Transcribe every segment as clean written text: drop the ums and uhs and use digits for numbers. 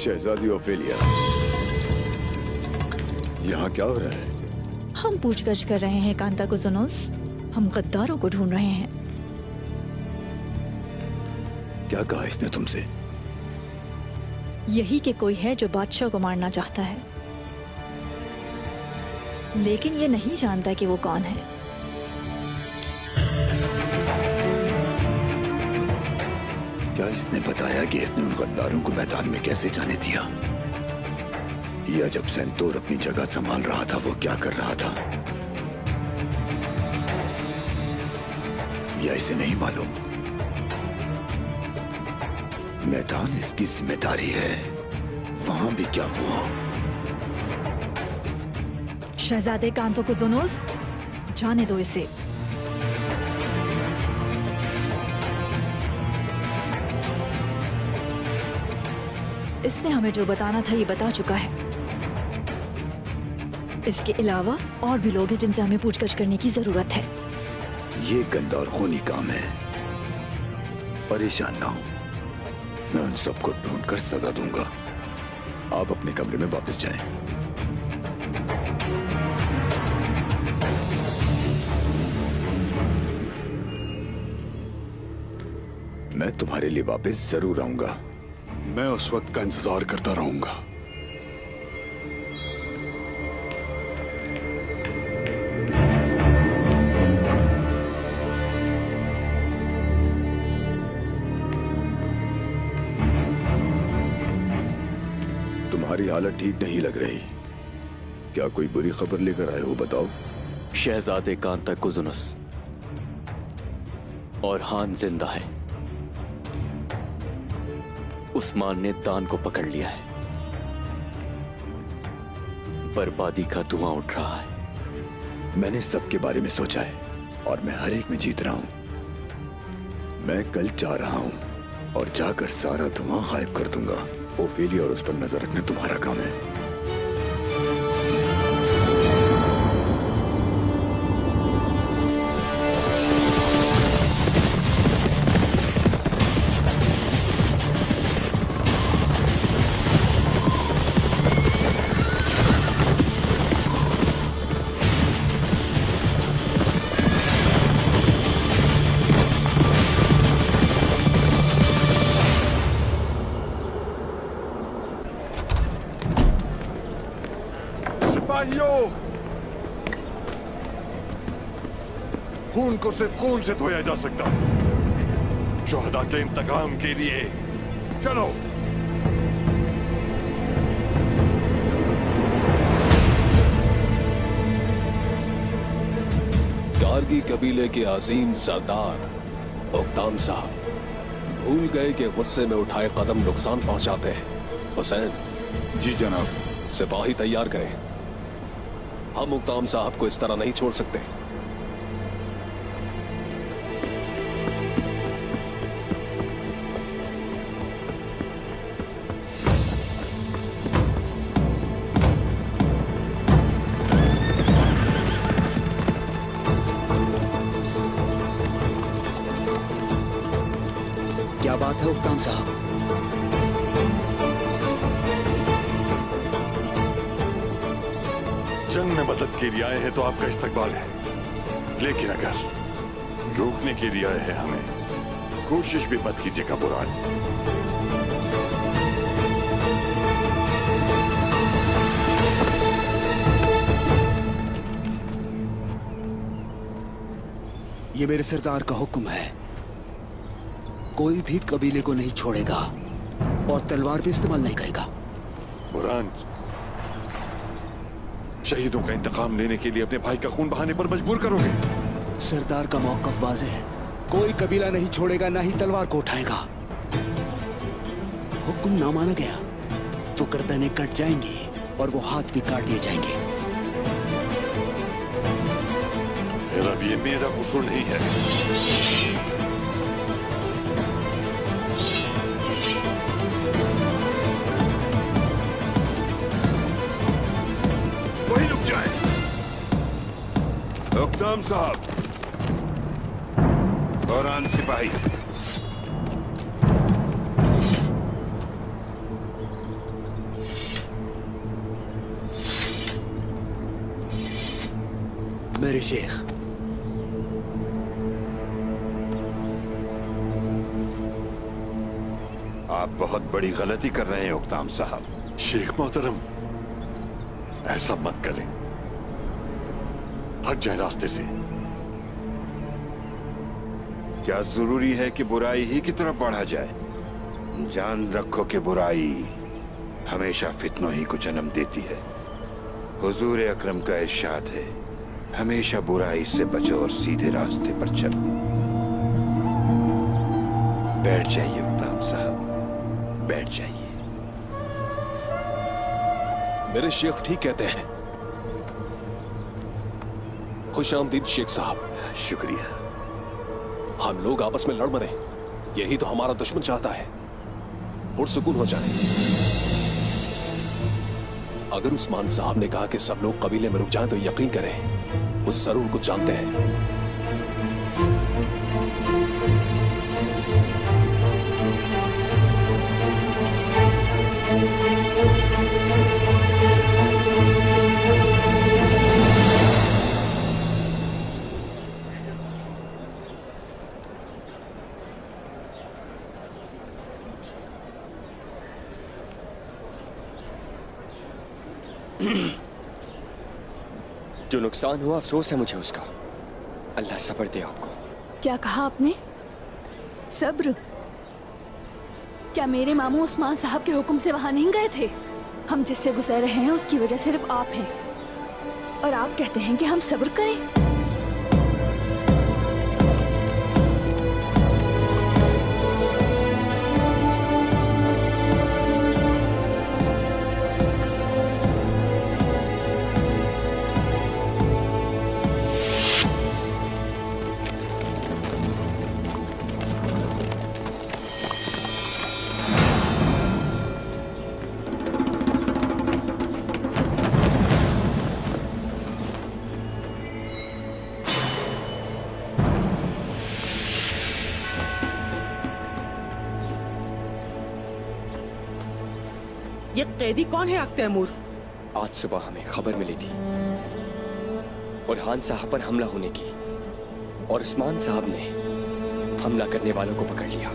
शहजादी Ophelia, यहाँ क्या हो रहा है? हम पूछगछ कर रहे हैं कांता कुजुनोस। हम गद्दारों को ढूंढ रहे हैं। क्या कहा इसने तुमसे? यही कि कोई है जो बादशाह को मारना चाहता है, लेकिन ये नहीं जानता कि वो कौन है। क्या इसने बताया कि इसने उन गद्दारों को मैदान में कैसे जाने दिया? या जब सेंतोर अपनी जगह संभाल रहा था वो क्या कर रहा था? या इसे नहीं मालूम? मैदान इसकी जिम्मेदारी है। वहां भी क्या हुआ? शहजादे कांतो कुजुनोस, जाने दो इसे। इसने हमें जो बताना था ये बता चुका है। इसके अलावा और भी लोग हैं जिनसे हमें पूछगछ करने की जरूरत है। ये गंदा और खूनी काम है। परेशान ना हो, मैं उन सबको ढूंढकर सजा दूंगा। आप अपने कमरे में वापस जाएं। मैं तुम्हारे लिए वापस जरूर आऊंगा। मैं उस वक्त का इंतजार करता रहूंगा। तुम्हारी हालत ठीक नहीं लग रही। क्या कोई बुरी खबर लेकर आए हो? बताओ। शहजादे कांता कुजुनस और हान जिंदा है। उस्मान ने दान को पकड़ लिया है। बर्बादी का धुआं उठ रहा है। मैंने सबके बारे में सोचा है और मैं हर एक में जीत रहा हूं। मैं कल जा रहा हूं और जाकर सारा धुआं गायब कर दूंगा। ओफेलिया और उस पर नजर रखना तुम्हारा काम है। खून को सिर्फ खून से धोया जा सकता है। शुहदा के इंतकाम के लिए चलो। कारगी कबीले के अजीम सरदार उक्ताम साहब भूल गए कि गुस्से में उठाए कदम नुकसान पहुंचाते हैं। हुसैन जी जनाब। सिपाही तैयार करें। हम उक्ताम साहब को इस तरह नहीं छोड़ सकते। क्या बात है उक्ताम साहब? जंग में मदद के लिए आए हैं तो आपका इस्तकबाल है, लेकिन अगर रोकने के लिए आए हैं हमें, कोशिश भी मत कीजिएगा बुरान। ये मेरे सरदार का हुक्म है। कोई भी कबीले को नहीं छोड़ेगा और तलवार भी इस्तेमाल नहीं करेगा। बुरान, शहीदों का इंतकाम लेने के लिए अपने भाई का खून बहाने पर मजबूर करोगे? सरदार का मौक़िफ़ वाज़ेह है। कोई कबीला नहीं छोड़ेगा, ना ही तलवार को उठाएगा। हुक्म ना माना गया तो गर्दनें कट जाएंगी और वो हाथ भी काट दिए जाएंगे। फिर अब ये मेरा कसूर नहीं है। वही रुक जाए। उक्ताम साहब और आन सिपाही, मेरे शेख। आप बहुत बड़ी गलती कर रहे हैं उक्ताम साहब। शेख मोहतरम, ऐसा मत करें, हट जाए रास्ते से। क्या जरूरी है कि बुराई ही की तरफ बढ़ा जाए? जान रखो कि बुराई हमेशा फितनों ही को जन्म देती है। हुजूर अकरम का इरशाद है, हमेशा बुराई से बचो और सीधे रास्ते पर चलो। बैठ जाइए उक्ताम साहब, बैठ जाइए। मेरे शेख ठीक कहते हैं। खुश आमदीद शेख साहब। शुक्रिया। हम लोग आपस में लड़ मरे, यही तो हमारा दुश्मन चाहता है। पुरसुकून हो जाए। अगर उस्मान साहब ने कहा कि सब लोग कबीले में रुक जाएं तो यकीन करें, उस जरूर कुछ जानते हैं। जो नुकसान हुआ अफसोस है मुझे उसका। अल्लाह सब्र दे आपको। क्या कहा आपने? सब्र? क्या मेरे मामू उस्मान साहब के हुक्म से वहां नहीं गए थे? हम जिससे गुजर रहे हैं उसकी वजह सिर्फ आप हैं, और आप कहते हैं कि हम सब्र करें? ये कैदी कौन है तैमूर? आज सुबह हमें खबर मिली थी बुरहान साहब पर हमला होने की, और उस्मान साहब ने हमला करने वालों को पकड़ लिया।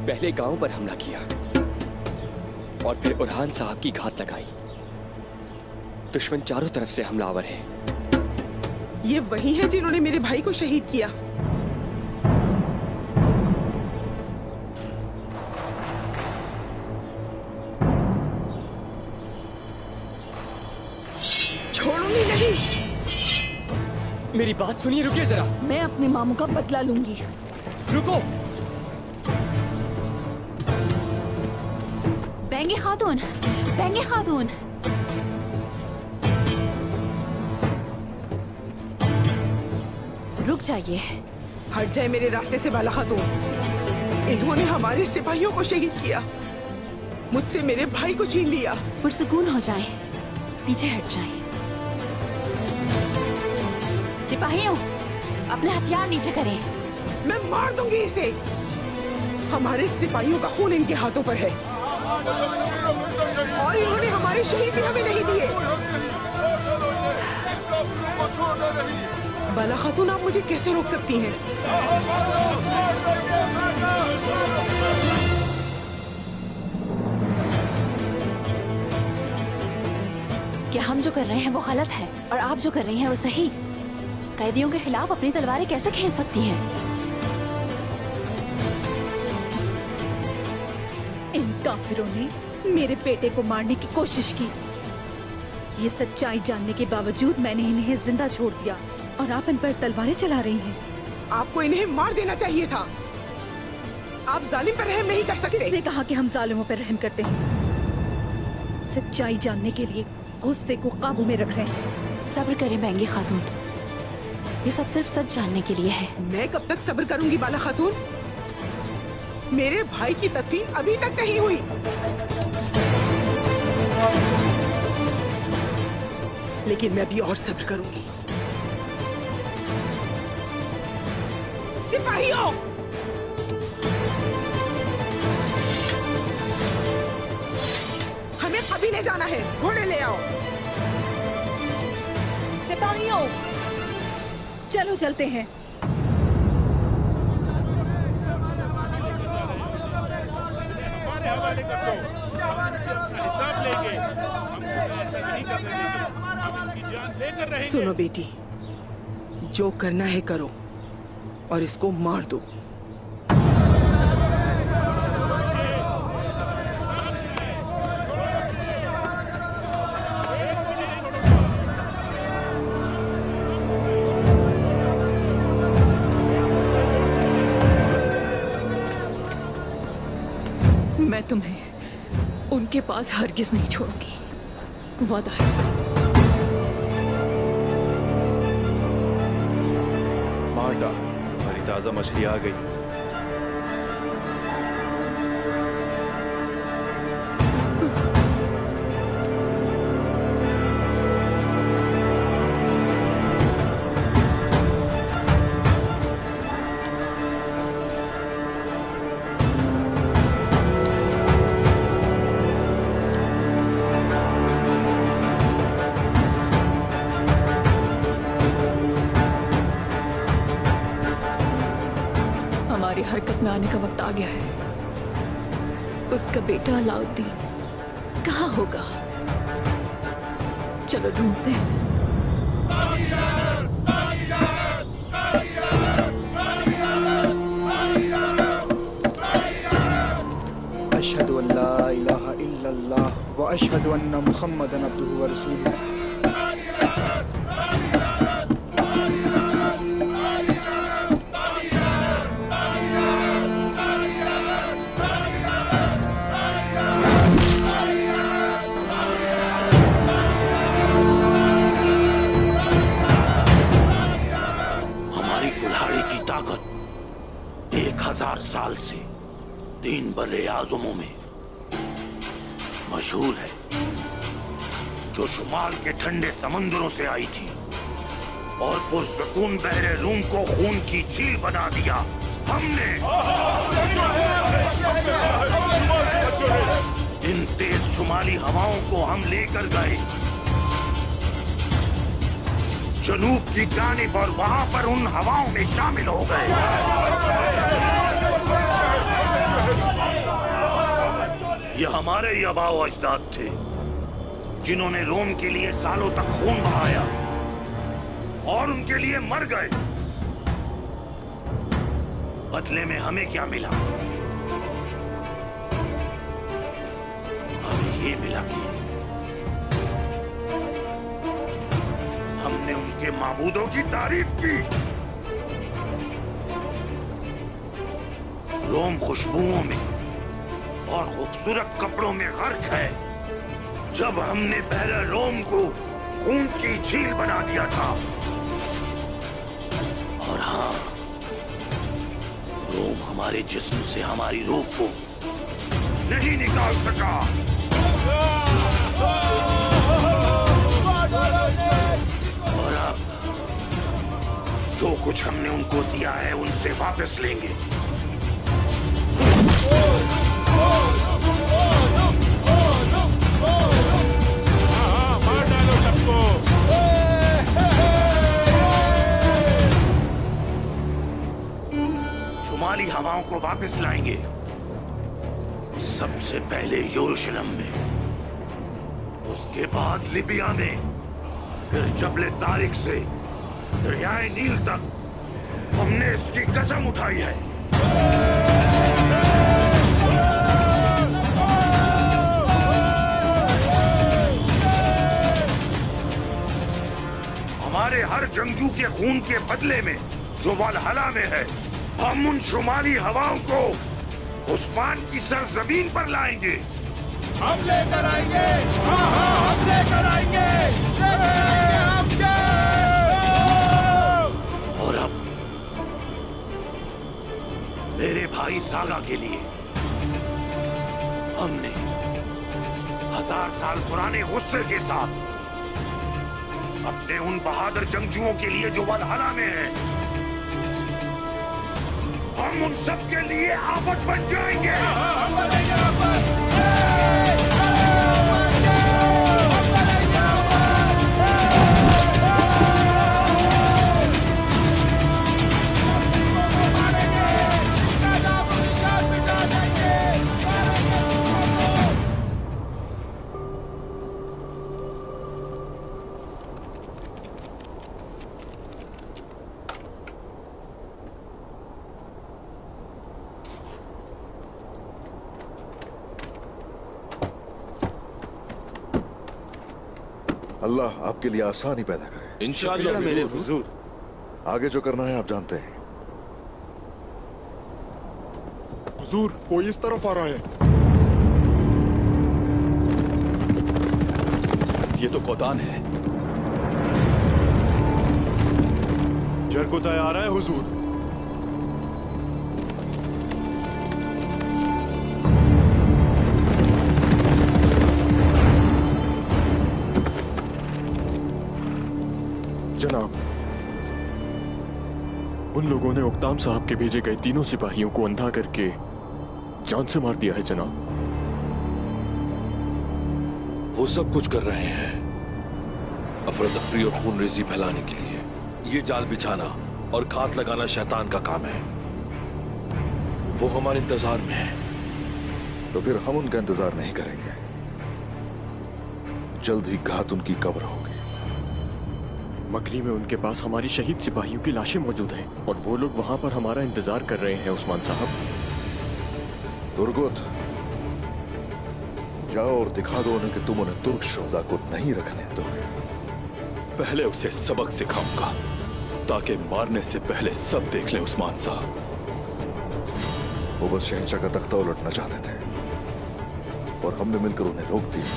पहले गांव पर हमला किया और फिर बुरहान साहब की घात लगाई। दुश्मन चारों तरफ से हमलावर है। ये वही है जिन्होंने मेरे भाई को शहीद किया। छोड़ूंगी नहीं। मेरी बात सुनिए, रुकिए जरा। मैं अपने मामू का बदला लूंगी। रुको। बेंगे खातून, बेंगे खातून। रुक जाइए। हट जाए मेरे रास्ते से बाला खातून। इन्होंने हमारे सिपाहियों को शहीद किया, मुझसे मेरे भाई को छीन लिया। पुरसुकून हो जाए, पीछे हट जाए। सिपाहियों, अपने हथियार नीचे करें। मैं मार दूंगी इसे। हमारे सिपाहियों का खून इनके हाथों पर है, और इन्होंने हमारे शहीद भी हमें नहीं दिए। बाला खातून, आप मुझे कैसे रोक सकती हैं? क्या हम जो कर रहे हैं वो गलत है और आप जो कर रही हैं वो सही? कैदियों के खिलाफ अपनी तलवारें कैसे खींच सकती हैं? इन काफिरों ने मेरे बेटे को मारने की कोशिश की। ये सच्चाई जानने के बावजूद मैंने इन्हें जिंदा छोड़ दिया, और आप इन पर तलवारें चला रही हैं। आपको इन्हें मार देना चाहिए था। आप जालिम पर रहम नहीं कर सकते। किसने कहा कि हम जालिमों पर रहम करते हैं? सच्चाई जानने के लिए गुस्से को काबू में रख रहे हैं। सब्र करें बेंगी खातून, ये सब सिर्फ सच जानने के लिए है। मैं कब तक सब्र करूंगी बाला खातून? मेरे भाई की तदफीन अभी तक नहीं हुई। लेकिन मैं भी और सब्र करूंगी। सिपाहियों, हमें कभी ले जाना है। घोड़े ले आओ। सिपाहियों, रुको, चलो चलते हैं। सुनो बेटी, जो करना है करो और इसको मार दो। मैं तुम्हें उनके पास हरगिज नहीं छोड़ूंगी, वादा है। मार डाल, हमारी ताजा मछली आ गई। हमारी हरकत में आने का वक्त आ गया है। उसका बेटा अलाउद्दीन कहाँ होगा? चलो ढूंढते हैं। अशहदु अल्ला इलाहा इल्लल्लाह व अशहदु अन्ना मुहम्मदन अब्दुहु व रसूलुहु। ताकत 1000 साल से 3 बर्रे आज़मों में मशहूर है, जो शुमाल के ठंडे समंदरों से आई थी और पुरसकून बहरे रूम को खून की झील बना दिया। हमने इन तेज शुमाली हवाओं को हम लेकर गए जनूब की जानिब और वहां पर उन हवाओं में शामिल हो गए। ये हमारे ही आबाओ अजदाद थे जिन्होंने रोम के लिए सालों तक खून बहाया और उनके लिए मर गए। बदले में हमें क्या मिला? हमें ये मिला कि हमने उनके माबूदों की तारीफ की। रोम खुशबुओं में और खूबसूरत कपड़ों में गर्क है। जब हमने बहरे रोम को खून की झील बना दिया था, और हाँ, रोम हमारे जिस्म से हमारी रूह को नहीं निकाल सका। और अब जो कुछ हमने उनको दिया है उनसे वापस लेंगे। मार डालो सबको। शुमाली हवाओं को वापस लाएंगे, सबसे पहले यरूशलेम में, उसके बाद लिबिया में, फिर जबले तारिक से दरियाए नील तक। हमने इसकी कसम उठाई है। हमारे हर जंगजू के खून के बदले में जो वल्हला में है, हम उन शुमाली हवाओं को उस्मान की सरजमीन पर लाएंगे। हम लेकर आएंगे। हाँ हाँ, हम लेकर आएंगे। और अब मेरे भाई सागा के लिए हमने 1000 साल पुराने गुस्से के साथ अपने उन बहादुर जंगजुओं के लिए जो वल्हला में है, हम उन सब के लिए आफत बन जाएंगे। हम बनेंगे आफत। अल्लाह आपके लिए आसानी पैदा करे। इंशाअल्लाह मेरे हुजूर। आगे जो करना है आप जानते हैं। हुजूर, कोई इस तरफ आ रहा है। ये तो कोतान है। जरकुताय आ रहा है हुजूर। जनाब, उन लोगों ने उक्ताम साहब के भेजे गए तीनों सिपाहियों को अंधा करके जान से मार दिया है जनाब। वो सब कुछ कर रहे हैं अफरा तफरी और खून रेजी फैलाने के लिए। ये जाल बिछाना और घात लगाना शैतान का काम है। वो हमारे इंतजार में है। तो फिर हम उनका इंतजार नहीं करेंगे। जल्द ही घात उनकी कब्र होगी। मकली में उनके पास हमारी शहीद सिपाहियों की लाशें मौजूद हैं और वो लोग वहां पर हमारा इंतजार कर रहे हैं उस्मान साहब। तुर्गुत, जाओ और दिखा दो उन्हें कि तुम उन्हें तुर्क शोहदा को नहीं रखने दोगे। पहले उसे सबक सिखाऊंगा ताकि मारने से पहले सब देख लें उस्मान साहब। वो बस शहंशाह का तख्ता उलटना चाहते थे और हमने मिलकर उन्हें रोक दिया।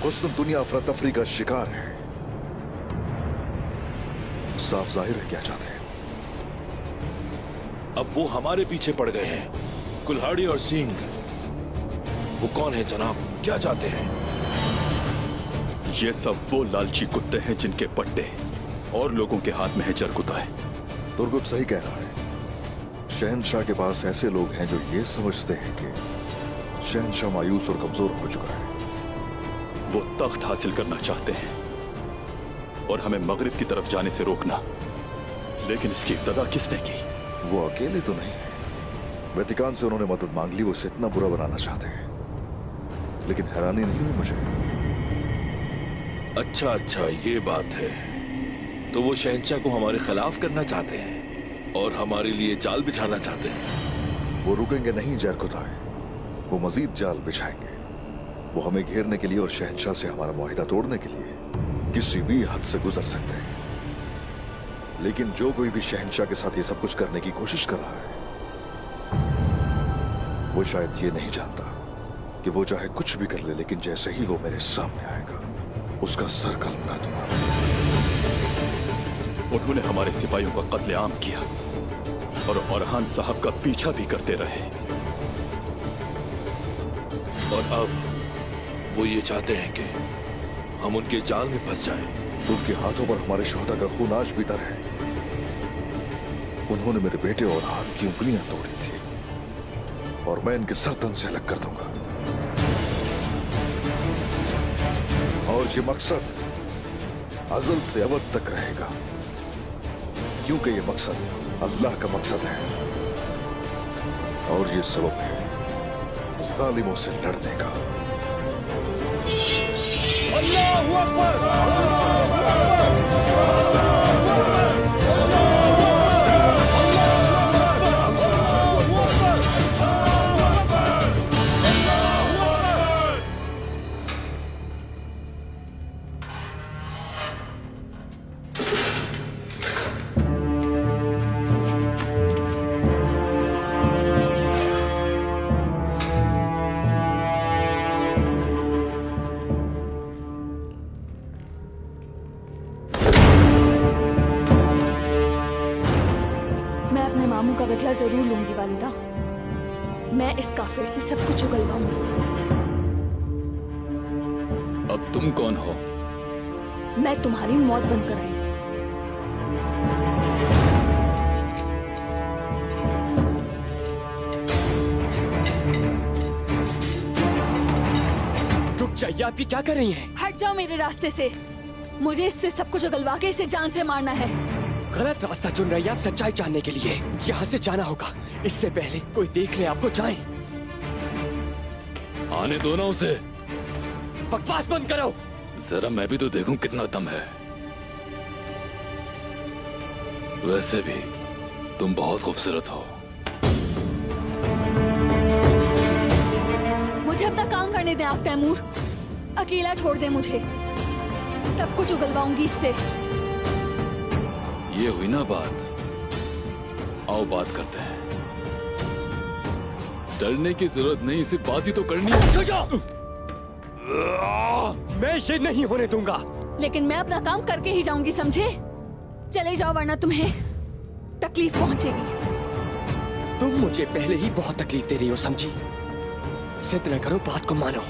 कुछ दुनिया अफरा तफरी का शिकार है। साफ जाहिर है क्या चाहते हैं। अब वो हमारे पीछे पड़ गए हैं। कुल्हाड़ी और सिंह, वो कौन है जनाब? क्या चाहते हैं? ये सब वो लालची कुत्ते हैं जिनके पट्टे और लोगों के हाथ में है जरकुताय। तुर्गुत सही कह रहा है। शहंशाह के पास ऐसे लोग हैं जो ये समझते हैं कि शहंशाह मायूस और कमजोर हो चुका है। वो तख्त हासिल करना चाहते हैं और हमें मगरिब की तरफ जाने से रोकना। लेकिन इसकी इब्तदा किसने की? वो अकेले तो नहीं है। वेतिकान से उन्होंने मदद मांग ली। वो इसे इतना बुरा बनाना चाहते हैं। लेकिन हैरानी नहीं हुई मुझे। अच्छा, ये बात है। तो वो शहंशाह को हमारे खिलाफ करना चाहते हैं और हमारे लिए जाल बिछाना चाहते हैं। वो रुकेंगे नहीं जरकुताय। वो मजीद जाल बिछाएंगे। वो हमें घेरने के लिए और शहंशाह से हमारा मुआहिदा तोड़ने के लिए किसी भी हद से गुजर सकते हैं। लेकिन जो कोई भी शहंशाह के साथ ये सब कुछ करने की कोशिश कर रहा है, वो शायद ये नहीं जानता कि वो चाहे कुछ भी कर ले, लेकिन जैसे ही वो मेरे सामने आएगा उसका सर कलम कर दूंगा। उन्होंने हमारे सिपाहियों का कत्लेआम किया और औरहान साहब का पीछा भी करते रहे। और अब वो ये चाहते हैं कि हम उनके जाल में फंस जाएं। उनके हाथों पर हमारे शोहदा का खून आज भी तर है। उन्होंने मेरे बेटे और हाथ की उंगलियां तोड़ी थी और मैं इनके सरतन से अलग कर दूंगा। और ये मकसद अज़ल से अवद तक रहेगा, क्योंकि ये मकसद अल्लाह का मकसद है और ये सबब है जालिमों से लड़ने का। अल्लाहू अकबर। का बदला जरूर लूंगी वालिदा। मैं इस काफिर से सब कुछ उगलवाऊंगी। अब तुम कौन हो? मैं तुम्हारी मौत बनकर आई हूं। रुक जाइए, आप ये क्या कर रही हैं? हट जाओ मेरे रास्ते से। मुझे इससे सब कुछ उगलवा के इसे जान से मारना है। गलत रास्ता चुन रही है आप सच्चाई जानने के लिए। यहाँ से जाना होगा, इससे पहले कोई देख ले आपको। जाएं। आने दो ना उसे। बकवास बंद करो। जरा मैं भी तो देखूं कितना दम है। वैसे भी तुम बहुत खूबसूरत हो। मुझे अपना काम करने दें आप तैमूर। अकेला छोड़ दें मुझे। सब कुछ उगलवाऊंगी इससे। ये हुई ना बात, आओ बात करते हैं। डरने की जरूरत नहीं, सिर्फ बात ही तो करनी है। मैं ये नहीं होने दूंगा। लेकिन मैं अपना काम करके ही जाऊंगी, समझे? चले जाओ वरना तुम्हें तकलीफ पहुंचेगी। तुम मुझे पहले ही बहुत तकलीफ दे रही हो, समझी? जिद न करो, बात को मानो।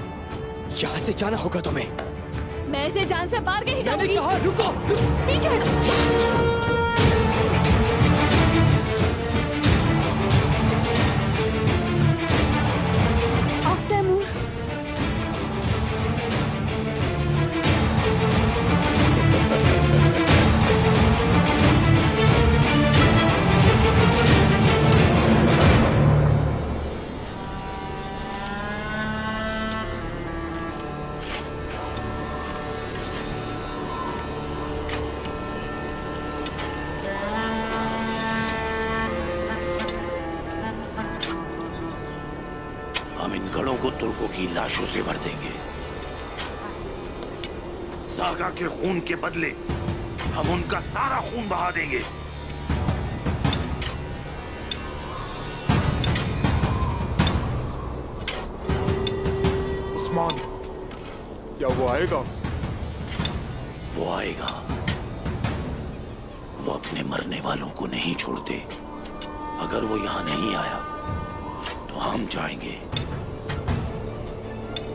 यहाँ से जाना होगा तुम्हें। मैं इसे जान से मार के ही जाऊंगी। मैंने कहा रुको। पीछे हटो। तुर्कों की लाशों से भर देंगे। सागा के खून के बदले हम उनका सारा खून बहा देंगे। उस्मान, क्या वो आएगा? वो आएगा। वो अपने मरने वालों को नहीं छोड़ते। अगर वो यहां नहीं आया तो हम जाएंगे।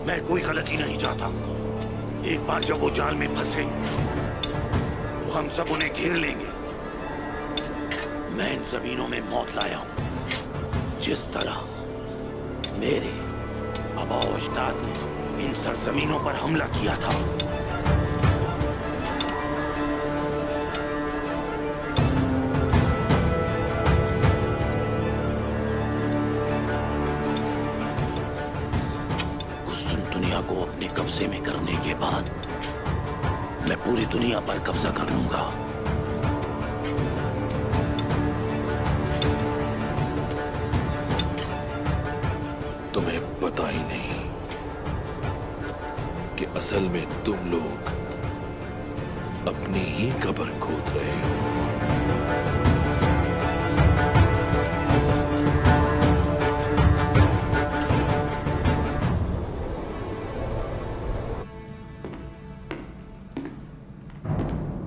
मैं कोई गलती नहीं चाहता। एक बार जब वो जाल में फंसे तो हम सब उन्हें घेर लेंगे। मैं इन जमीनों में मौत लाया हूं। जिस तरह मेरे आबाओ अजदाद ने इन सरजमीनों पर हमला किया था, को अपने कब्जे में करने के बाद मैं पूरी दुनिया पर कब्जा कर लूंगा। तुम्हें पता ही नहीं कि असल में तुम लोग अपनी ही कब्र खोद रहे हो।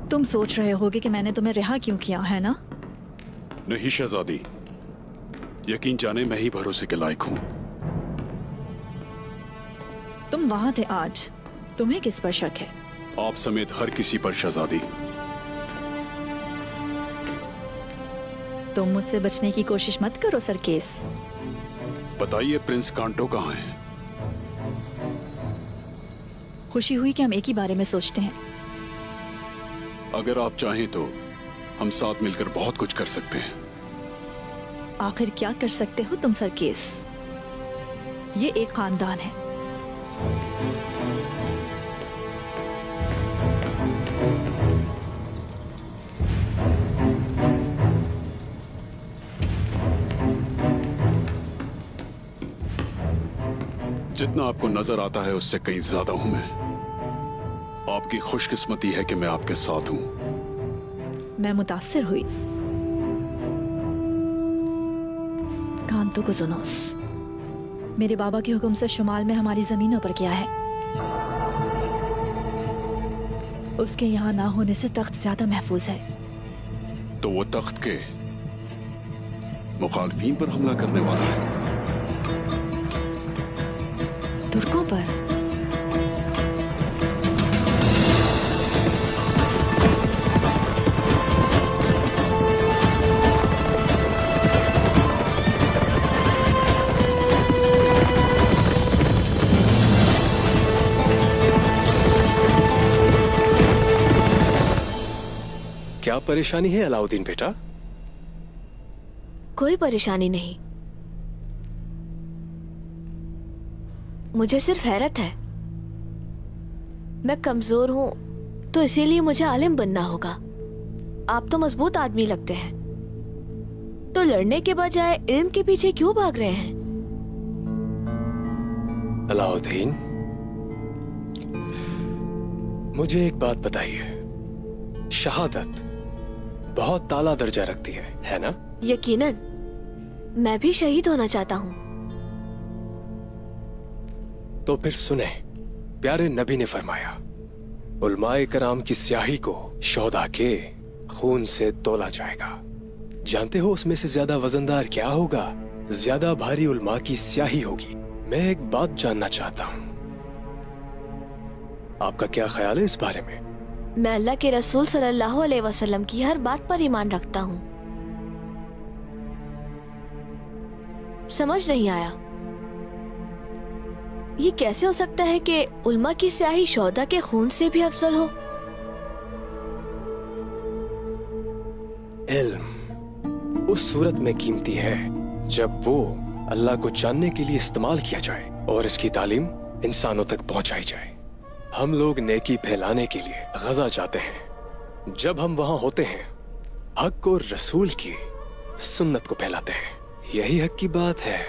तुम सोच रहे होगे कि मैंने तुम्हें रिहा क्यों किया, है ना? नहीं शहजादी, यकीन जाने मैं ही भरोसे के लायक हूं। तुम वहां थे आज, तुम्हें किस पर शक है? आप समेत हर किसी पर शहजादी। तुम मुझसे बचने की कोशिश मत करो सरकेस। बताइए प्रिंस कांटो कहाँ है? खुशी हुई कि हम एक ही बारे में सोचते हैं। अगर आप चाहें तो हम साथ मिलकर बहुत कुछ कर सकते हैं। आखिर क्या कर सकते हो तुम सरकेस? ये एक खानदान है। जितना आपको नजर आता है उससे कहीं ज्यादा हूं मैं। आपकी खुशकिस्मती है कि मैं आपके साथ हूं। मैं मुतासिर हुई। कांतो को सुनोस, मेरे बाबा के हुक्म से शुमाल में हमारी जमीनों पर क्या है? उसके यहाँ ना होने से तख्त ज्यादा महफूज है। तो वो तख्त के मुखालफीन पर हमला करने वाला है। तुर्कों पर? क्या परेशानी है अलाउद्दीन बेटा? कोई परेशानी नहीं, मुझे सिर्फ हैरत है। मैं कमजोर हूं तो इसीलिए मुझे आलिम बनना होगा। आप तो मजबूत आदमी लगते हैं, तो लड़ने के बजाय इल्म के पीछे क्यों भाग रहे हैं? अलाउद्दीन, मुझे एक बात बताइए, शहादत बहुत ताला दर्जा रखती है ना? यकीनन, मैं भी शहीद होना चाहता हूँ। तो फिर सुने, प्यारे नबी ने फरमाया, उलमाए कराम की स्याही को शोधा के खून से तोला जाएगा। जानते हो उसमें से ज्यादा वजनदार क्या होगा? ज्यादा भारी उलमा की स्याही होगी। मैं एक बात जानना चाहता हूँ, आपका क्या ख्याल है इस बारे में? मैं अल्लाह के रसूल सल्लल्लाहु अलैहि वसल्लम की हर बात पर ईमान रखता हूँ। समझ नहीं आया, ये कैसे हो सकता है कि उल्मा की स्याही शोहदा के खून से भी अफजल हो? इल्म उस सूरत में कीमती है जब वो अल्लाह को जानने के लिए इस्तेमाल किया जाए और इसकी तालीम इंसानों तक पहुंचाई जाए। हम लोग नेकी फैलाने के लिए गजा जाते हैं। जब हम वहां होते हैं, हक और रसूल की सुन्नत को फैलाते हैं। यही हक की बात है।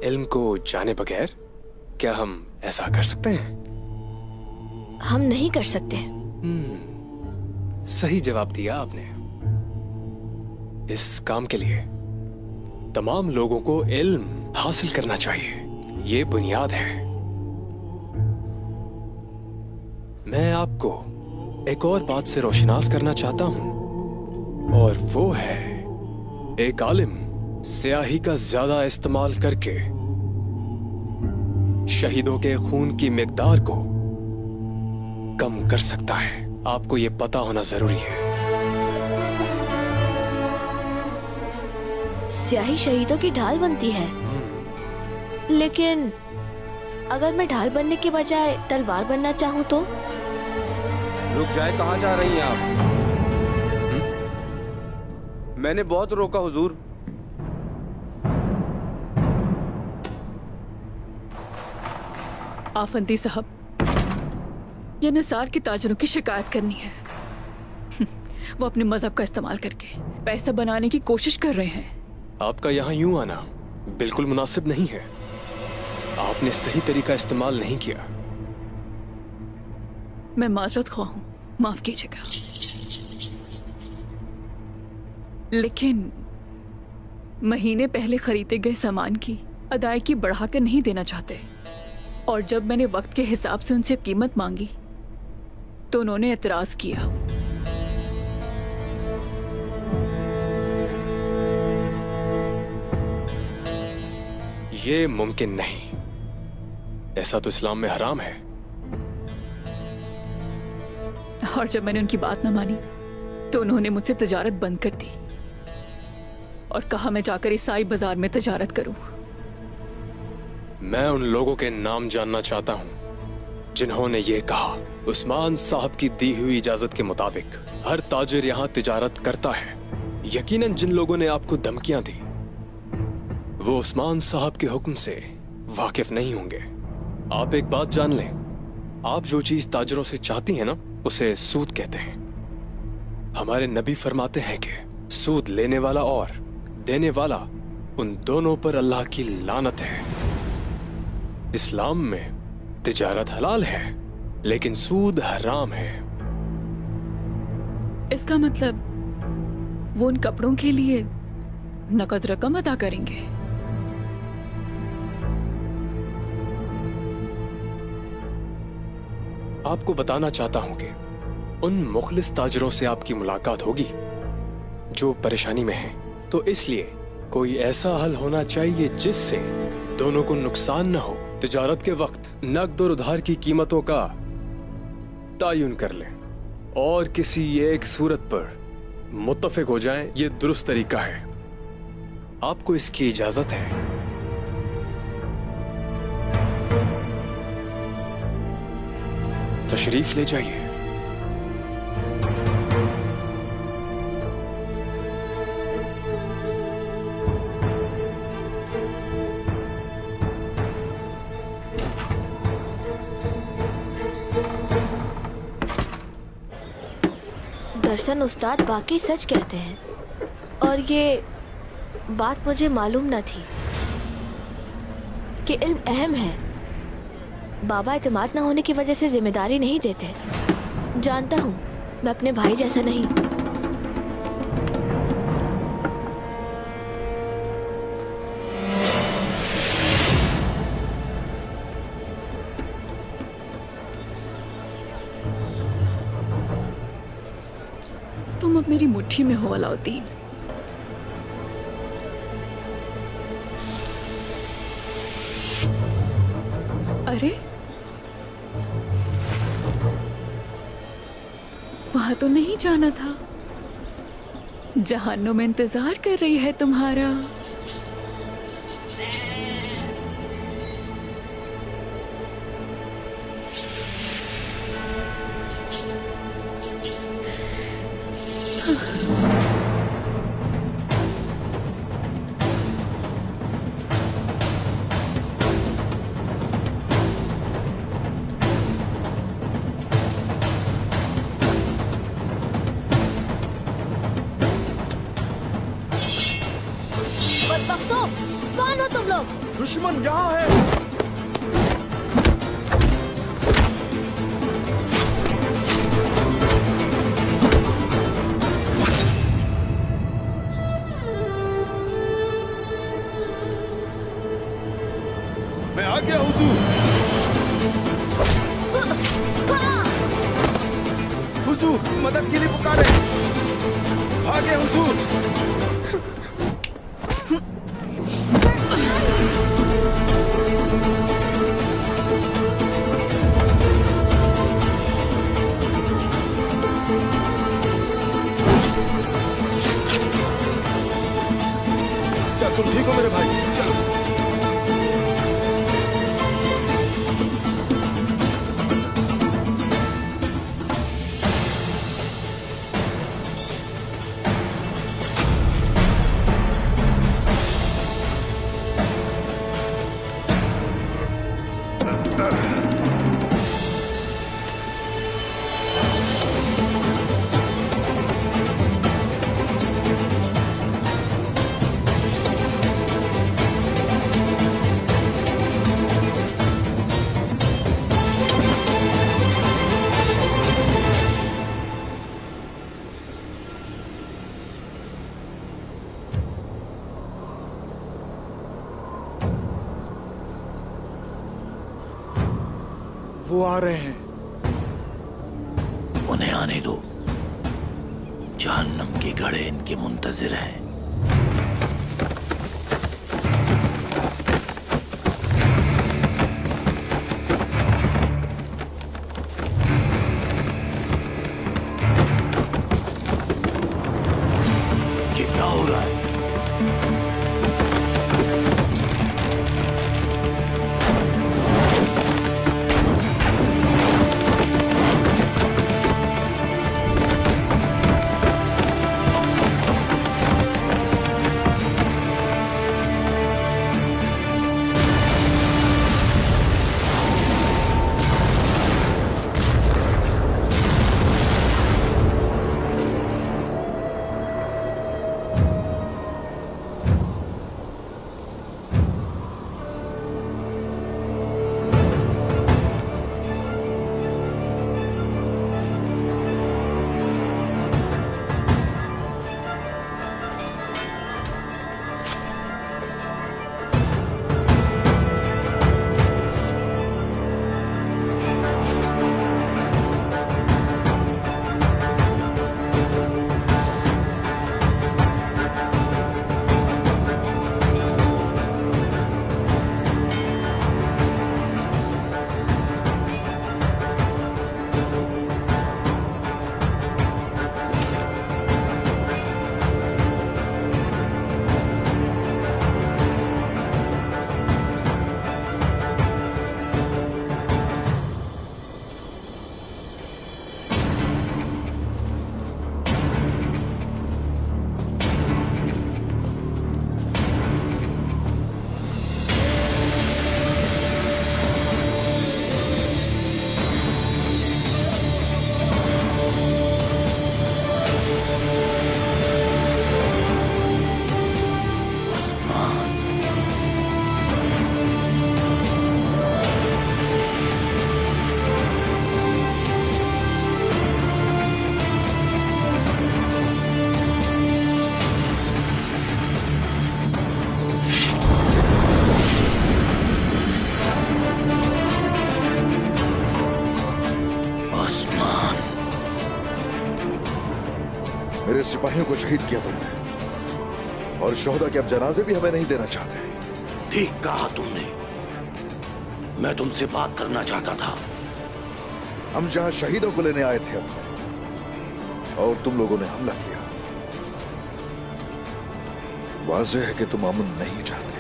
इल्म को जाने बगैर क्या हम ऐसा कर सकते हैं? हम नहीं कर सकते। सही जवाब दिया आपने। इस काम के लिए तमाम लोगों को इल्म हासिल करना चाहिए, ये बुनियाद है। मैं आपको एक और बात से रोशनास करना चाहता हूं, और वो है एक आलिम स्याही का ज्यादा इस्तेमाल करके शहीदों के खून की मिकदार को कम कर सकता है। आपको ये पता होना जरूरी है। स्याही शहीदों की ढाल बनती है, लेकिन अगर मैं ढाल बनने के बजाय तलवार बनना चाहूँ तो? रुक जाए, कहाँ जा रही हैं आप? मैंने बहुत रोका हुजूर। आफंदी साहब, ये निसार के ताजरों की शिकायत करनी है। वो अपने मजहब का इस्तेमाल करके पैसा बनाने की कोशिश कर रहे हैं। आपका यहाँ यूं आना बिल्कुल मुनासिब नहीं है। आपने सही तरीका इस्तेमाल नहीं किया। मैं माजरत ख्वाह हूं, माफ कीजिएगा। लेकिन महीने पहले खरीदे गए सामान की अदायगी बढ़ाकर नहीं देना चाहते, और जब मैंने वक्त के हिसाब से उनसे कीमत मांगी तो उन्होंने एतराज किया। ये मुमकिन नहीं, ऐसा तो इस्लाम में हराम है। और जब मैंने उनकी बात न मानी तो उन्होंने मुझसे तजारत बंद कर दी और कहा मैं जाकर ईसाई बाजार में तजारत करूं। मैं उन लोगों के नाम जानना चाहता हूं जिन्होंने ये कहा। उस्मान साहब की दी हुई इजाजत के मुताबिक हर ताजिर यहाँ तिजारत करता है। यकीनन जिन लोगों ने आपको धमकियां दी वो उस्मान साहब के हुक्म से वाकिफ नहीं होंगे। आप एक बात जान लें, आप जो चीज ताजिरों से चाहती हैं ना, उसे सूद कहते हैं। हमारे नबी फरमाते हैं कि सूद लेने वाला और देने वाला, उन दोनों पर अल्लाह की लानत है। इस्लाम में तिजारत हलाल है, लेकिन सूद हराम है। इसका मतलब वो उन कपड़ों के लिए नकद रकम अदा करेंगे। आपको बताना चाहता हूं कि उन मुखलिस ताजरों से आपकी मुलाकात होगी जो परेशानी में हैं। तो इसलिए कोई ऐसा हल होना चाहिए जिससे दोनों को नुकसान न हो। तिजारत के वक्त नकद और उधार की कीमतों का तायुन कर लें और किसी एक सूरत पर मुत्तफिक हो जाएं। ये दुरुस्त तरीका है। आपको इसकी इजाजत है। तशरीफ ले जाइए। दरअसल उस्ताद वाकई सच कहते हैं, और ये बात मुझे मालूम न थी कि इल्म अहम है। बाबा एतमाद न होने की वजह से जिम्मेदारी नहीं देते। जानता हूँ मैं अपने भाई जैसा नहीं। तुम अब मेरी मुट्ठी में हो अलाउद्दीन। अरे वहां तो नहीं जाना था। जहान्नुम में इंतजार कर रही है तुम्हारा। बदबख्तों, कौन हो तुम लोग? दुश्मन यहाँ है। मैं आ गया हुजूर। हुजूर मदद के लिए पुकारे। भागे हुजूर। चल तुम ठीक हो मेरे भाई, चलो। वो आ रहे हैं। उन्हें आने दो। जहन्नम के घड़े इनके मुंतजिर हैं। ये क्या हो रहा है? सिपाहियों को शहीद किया तुमने, और शोहदा के अब जनाजे भी हमें नहीं देना चाहते। ठीक कहा तुमने। मैं तुमसे बात करना चाहता था। हम जहां शहीदों को लेने आए थे अपने, और तुम लोगों ने हमला किया। वाज़ेह है कि तुम अमन नहीं चाहते,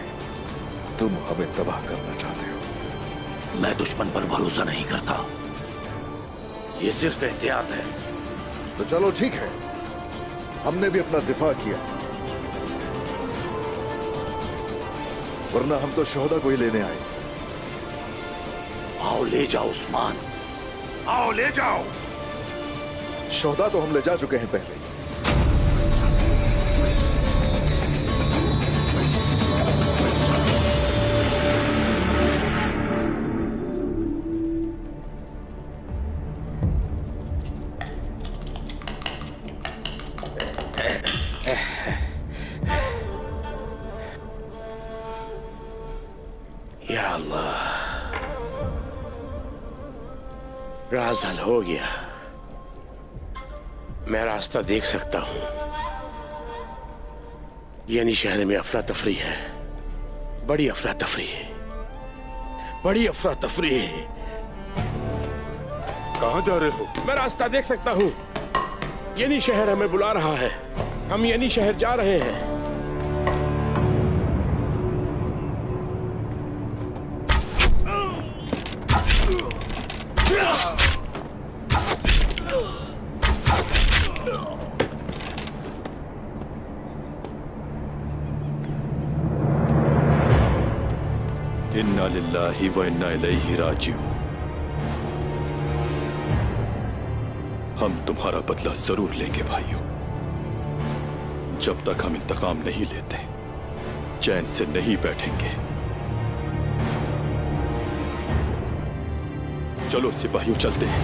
तुम हमें तबाह करना चाहते हो। मैं दुश्मन पर भरोसा नहीं करता, ये सिर्फ एहतियात है। तो चलो ठीक है, हमने भी अपना दिफा किया, वरना हम तो शोहदा को ही लेने आए। आओ ले जाओ उस्मान, आओ ले जाओ। शोहदा तो हम ले जा चुके हैं पहले। या अल्लाह, राज हल हो गया। मैं रास्ता देख सकता हूं। यानी शहर में अफरा तफरी है, बड़ी अफरा तफरी है, बड़ी अफरा तफरी है। कहां जा रहे हो? मैं रास्ता देख सकता हूं। यानी शहर हमें बुला रहा है, हम यानी शहर जा रहे हैं। इन्ना लिल्लाहि व इन्ना इलैहि राजिऊन। हम तुम्हारा बदला जरूर लेंगे भाइयों। जब तक हम इंतकाम नहीं लेते, चैन से नहीं बैठेंगे। चलो सिपाहियों, चलते हैं।